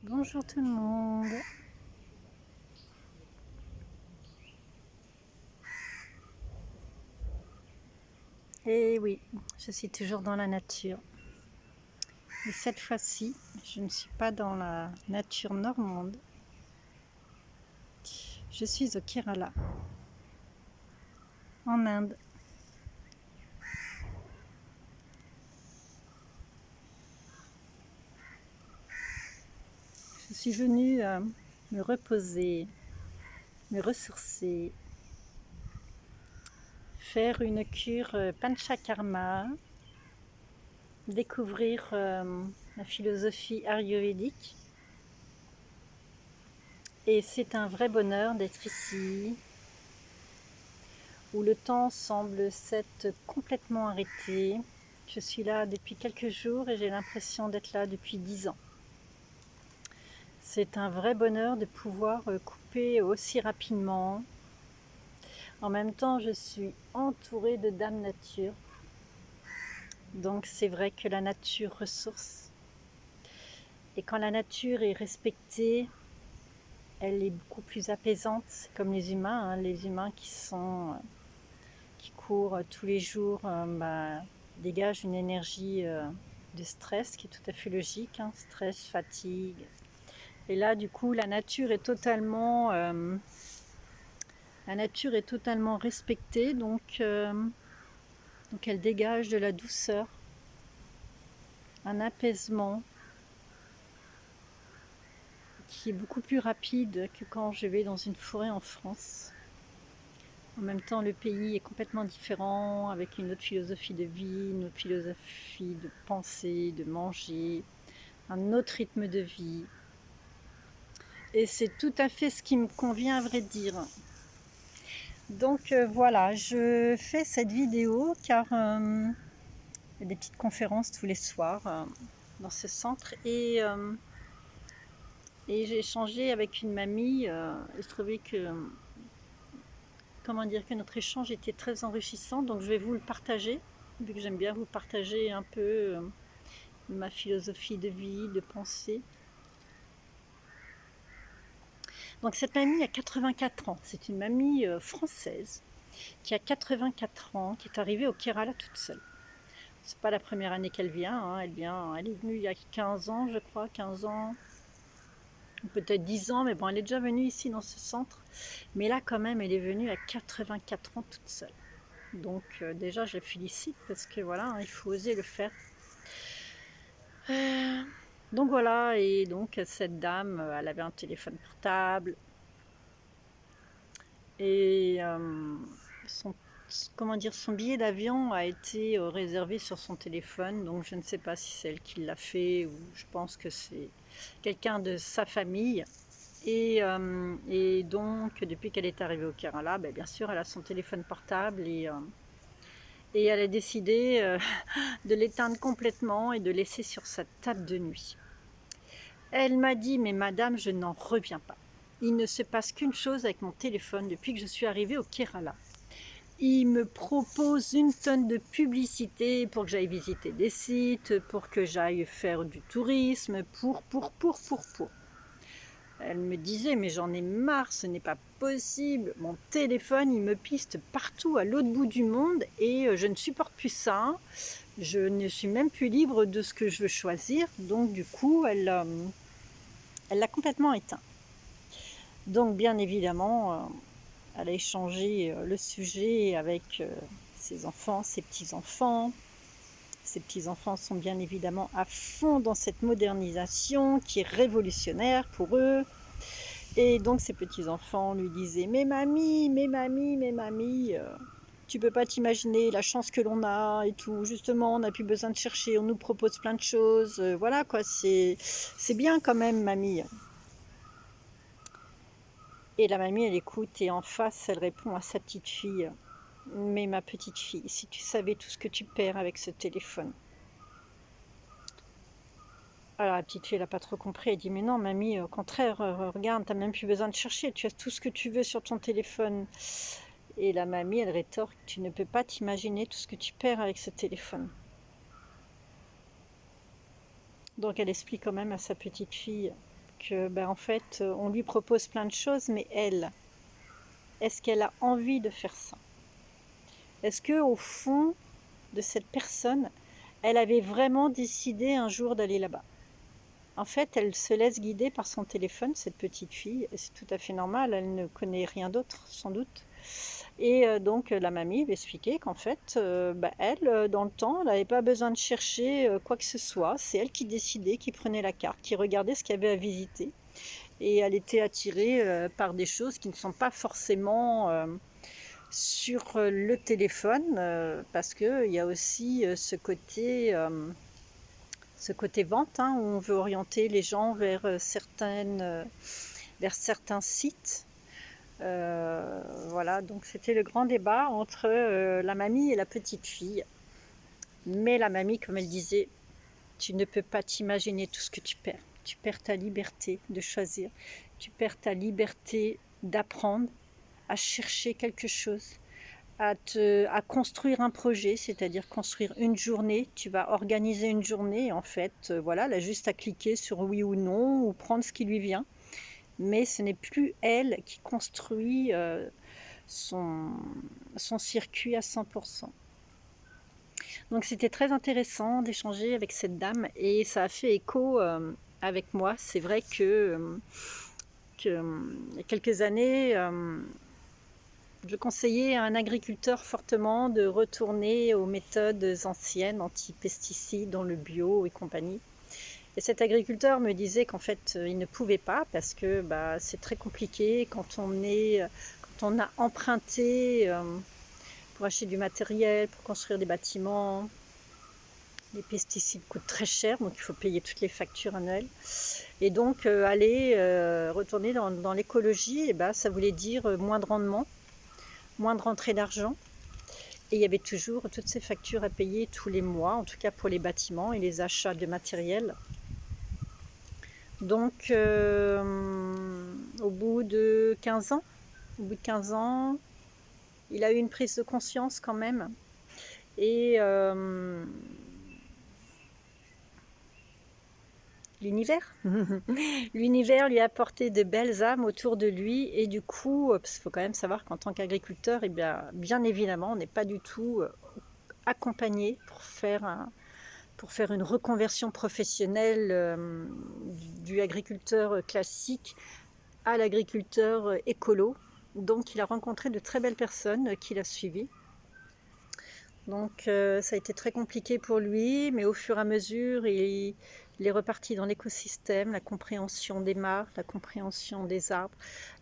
Bonjour tout le monde. Et oui, je suis toujours dans la nature. Mais cette fois-ci, je ne suis pas dans la nature normande. Je suis au Kerala, en Inde. Je suis venue me reposer, me ressourcer, faire une cure panchakarma, découvrir la philosophie ayurvédique. Et c'est un vrai bonheur d'être ici, où le temps semble s'être complètement arrêté. Je suis là depuis quelques jours et j'ai l'impression d'être là depuis 10 ans. C'est un vrai bonheur de pouvoir couper aussi rapidement. En même temps, je suis entourée de Dame Nature. Donc c'est vrai que la nature ressource. Et quand la nature est respectée, elle est beaucoup plus apaisante. C'est comme les humains, les humains qui courent tous les jours, dégagent une énergie de stress qui est tout à fait logique, stress, fatigue. Et là, du coup, la nature est totalement respectée, donc elle dégage de la douceur, un apaisement qui est beaucoup plus rapide que quand je vais dans une forêt en France. En même temps, le pays est complètement différent, avec une autre philosophie de vie, une autre philosophie de penser, de manger, un autre rythme de vie. Et c'est tout à fait ce qui me convient, à vrai dire. Donc voilà, je fais cette vidéo car il y a des petites conférences tous les soirs dans ce centre et j'ai échangé avec une mamie. Je trouvais que notre échange était très enrichissant, donc je vais vous le partager, vu que j'aime bien vous partager un peu ma philosophie de vie, de pensée. Donc cette mamie a 84 ans, c'est une mamie française qui a 84 ans, qui est arrivée au Kerala toute seule. C'est pas la première année qu'elle vient, elle est venue il y a 15 ans, je crois, 15 ans, peut-être 10 ans, mais bon, elle est déjà venue ici dans ce centre. Mais là, quand même, elle est venue à 84 ans toute seule. Donc déjà, je la félicite parce que voilà, il faut oser le faire. Donc voilà, et donc cette dame, elle avait un téléphone portable et son billet d'avion a été réservé sur son téléphone, donc je ne sais pas si c'est elle qui l'a fait ou je pense que c'est quelqu'un de sa famille. Et donc, depuis qu'elle est arrivée au Kerala, bien sûr, elle a son téléphone portable et elle a décidé de l'éteindre complètement et de laisser sur sa table de nuit. Elle m'a dit, mais madame, je n'en reviens pas. Il ne se passe qu'une chose avec mon téléphone depuis que je suis arrivée au Kerala. Il me propose une tonne de publicité pour que j'aille visiter des sites, pour que j'aille faire du tourisme, pour. Elle me disait, mais j'en ai marre, ce n'est pas possible. Mon téléphone, il me piste partout à l'autre bout du monde et je ne supporte plus ça. Je ne suis même plus libre de ce que je veux choisir. Donc du coup, elle l'a complètement éteint. Donc bien évidemment, elle a échangé le sujet avec ses enfants, ses petits-enfants. Ses petits-enfants sont bien évidemment à fond dans cette modernisation qui est révolutionnaire pour eux. Et donc ses petits-enfants lui disaient « Mais mamie, tu peux pas t'imaginer la chance que l'on a et tout. Justement, on n'a plus besoin de chercher, on nous propose plein de choses. Voilà quoi, c'est bien quand même, mamie. » Et la mamie, elle écoute et en face, elle répond à sa petite fille « Mais ma petite fille, si tu savais tout ce que tu perds avec ce téléphone. » Alors la petite fille, elle n'a pas trop compris. Elle dit « Mais non, mamie, au contraire, regarde, tu n'as même plus besoin de chercher. Tu as tout ce que tu veux sur ton téléphone. » Et la mamie, elle rétorque « Tu ne peux pas t'imaginer tout ce que tu perds avec ce téléphone. » Donc elle explique quand même à sa petite fille que, ben, en fait, on lui propose plein de choses, mais elle, est-ce qu'elle a envie de faire ça? Est-ce que au fond de cette personne, elle avait vraiment décidé un jour d'aller là-bas? En fait, elle se laisse guider par son téléphone, cette petite fille, et c'est tout à fait normal, elle ne connaît rien d'autre, sans doute. Et donc la mamie lui expliquait qu'en fait, bah, elle, dans le temps, elle n'avait pas besoin de chercher, quoi que ce soit. C'est elle qui décidait, qui prenait la carte, qui regardait ce qu'il y avait à visiter et elle était attirée, par des choses qui ne sont pas forcément, sur, le téléphone, parce qu'il y a aussi, ce côté vente, hein, où on veut orienter les gens vers, vers certains sites. Voilà, donc c'était le grand débat entre, la mamie et la petite fille. Mais la mamie, comme elle disait: «Tu ne peux pas t'imaginer tout ce que tu perds. Tu perds ta liberté de choisir, tu perds ta liberté d'apprendre à chercher quelque chose, à construire un projet, c'est-à-dire construire une journée. Tu vas organiser une journée et en fait, voilà, elle a juste à cliquer sur oui ou non ou prendre ce qui lui vient. Mais ce n'est plus elle qui construit, son son circuit à 100. Donc c'était très intéressant d'échanger avec cette dame et ça a fait écho, avec moi. C'est vrai il y a quelques années, je conseillais à un agriculteur fortement de retourner aux méthodes anciennes, anti-pesticides, dans le bio et compagnie. Et cet agriculteur me disait qu'en fait, il ne pouvait pas parce que, bah, c'est très compliqué quand on a emprunté, pour acheter du matériel, pour construire des bâtiments. Les pesticides coûtent très cher, donc il faut payer toutes les factures annuelles. Et donc, retourner dans l'écologie, eh ben, ça voulait dire moins de rendement, moins de rentrée d'argent. Et il y avait toujours toutes ces factures à payer tous les mois, en tout cas pour les bâtiments et les achats de matériel. Donc, au bout de 15 ans, il a eu une prise de conscience quand même. Et l'univers l'univers lui a apporté de belles âmes autour de lui et du coup, parce qu'il faut quand même savoir qu'en tant qu'agriculteur, eh bien évidemment, on n'est pas du tout accompagné pour faire une reconversion professionnelle du agriculteur classique à l'agriculteur écolo. Donc il a rencontré de très belles personnes qui l'a suivi. Donc ça a été très compliqué pour lui, mais au fur et à mesure, il est reparti dans l'écosystème, la compréhension des mares, la compréhension des arbres,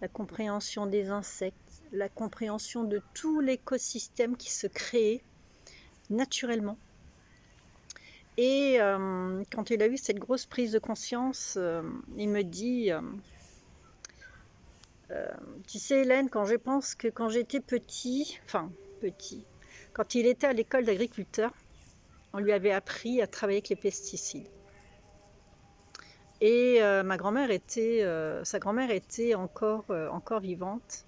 la compréhension des insectes, la compréhension de tout l'écosystème qui se crée naturellement. Et quand il a eu cette grosse prise de conscience, il me dit tu sais Hélène, quand je pense que quand j'étais petit, quand il était à l'école d'agriculteur, on lui avait appris à travailler avec les pesticides. Et sa grand-mère était encore vivante.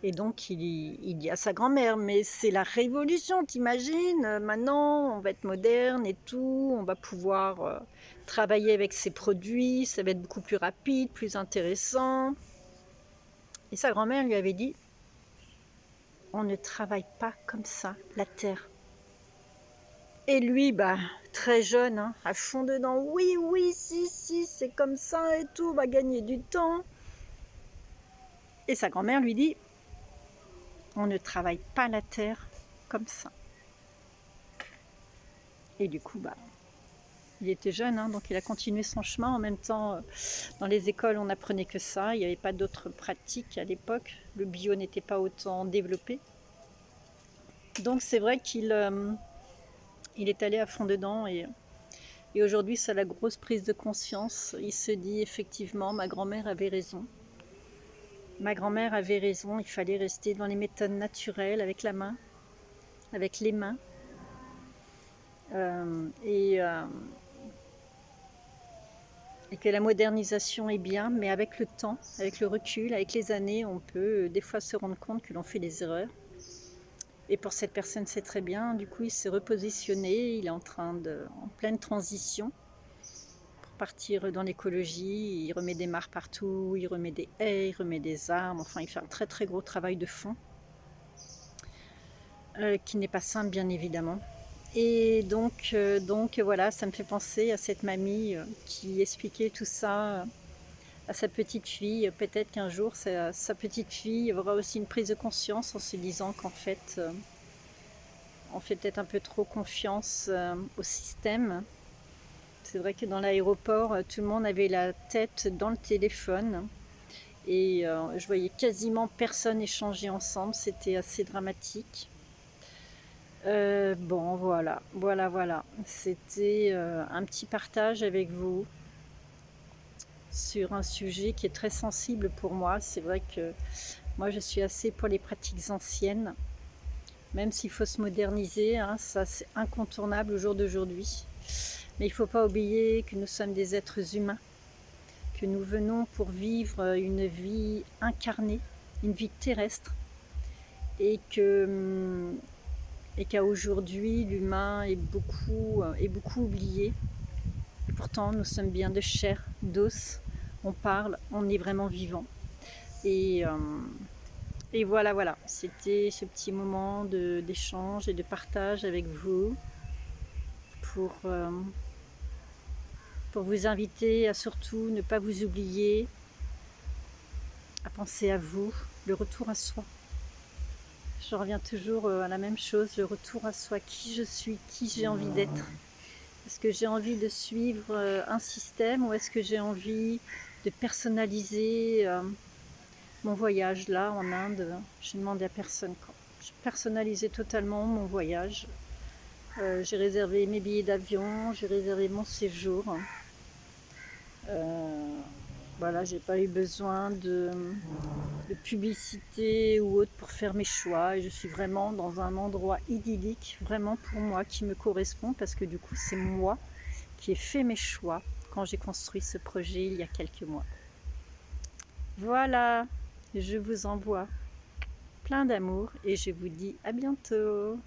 Et donc il dit à sa grand-mère, mais c'est la révolution, t'imagines? Maintenant, on va être moderne et tout, on va pouvoir travailler avec ces produits, ça va être beaucoup plus rapide, plus intéressant. Et sa grand-mère lui avait dit, on ne travaille pas comme ça, la terre. Et lui, bah, très jeune, hein, à fond dedans, oui, oui, si, c'est comme ça et tout, on va gagner du temps. Et sa grand-mère lui dit, on ne travaille pas la terre comme ça. Et du coup, bah, il était jeune, hein, donc il a continué son chemin. En même temps, dans les écoles, on n'apprenait que ça. Il n'y avait pas d'autres pratiques à l'époque. Le bio n'était pas autant développé. Donc c'est vrai qu'il est allé à fond dedans et aujourd'hui, ça a la grosse prise de conscience. Il se dit effectivement, ma grand-mère avait raison. Ma grand-mère avait raison, il fallait rester dans les méthodes naturelles avec la main, avec les mains. Et que la modernisation est bien, mais avec le temps, avec le recul, avec les années, on peut des fois se rendre compte que l'on fait des erreurs. Et pour cette personne, c'est très bien. Du coup, il s'est repositionné, il est en pleine transition partir dans l'écologie. Il remet des mares partout, il remet des haies, il remet des arbres. Enfin, il fait un très très gros travail de fond, qui n'est pas simple bien évidemment. Et donc voilà, ça me fait penser à cette mamie qui expliquait tout ça à sa petite fille. Peut-être qu'un jour, sa petite fille aura aussi une prise de conscience en se disant qu'en fait, on fait peut-être un peu trop confiance au système. C'est vrai que dans l'aéroport, tout le monde avait la tête dans le téléphone et je voyais quasiment personne échanger ensemble. C'était assez dramatique. Bon, voilà. C'était un petit partage avec vous sur un sujet qui est très sensible pour moi. C'est vrai que moi, je suis assez pour les pratiques anciennes, même s'il faut se moderniser, hein, ça c'est incontournable au jour d'aujourd'hui. Mais il ne faut pas oublier que nous sommes des êtres humains, que nous venons pour vivre une vie incarnée, une vie terrestre, et qu'à aujourd'hui, l'humain est beaucoup oublié. Et pourtant, nous sommes bien de chair, d'os, on parle, on est vraiment vivant. Et voilà, c'était ce petit moment d'échange et de partage avec vous pour vous inviter à surtout ne pas vous oublier, à penser à vous, le retour à soi. Je reviens toujours à la même chose, le retour à soi, qui je suis, qui j'ai envie d'être. Est-ce que j'ai envie de suivre un système ou est-ce que j'ai envie de personnaliser mon voyage là en Inde? J'ai demandé à personne quand. J'ai personnalisé totalement mon voyage. J'ai réservé mes billets d'avion, j'ai réservé mon séjour. Voilà, j'ai pas eu besoin de publicité ou autre pour faire mes choix et je suis vraiment dans un endroit idyllique, vraiment pour moi, qui me correspond parce que du coup c'est moi qui ai fait mes choix quand j'ai construit ce projet il y a quelques mois. Voilà, je vous envoie plein d'amour et je vous dis à bientôt.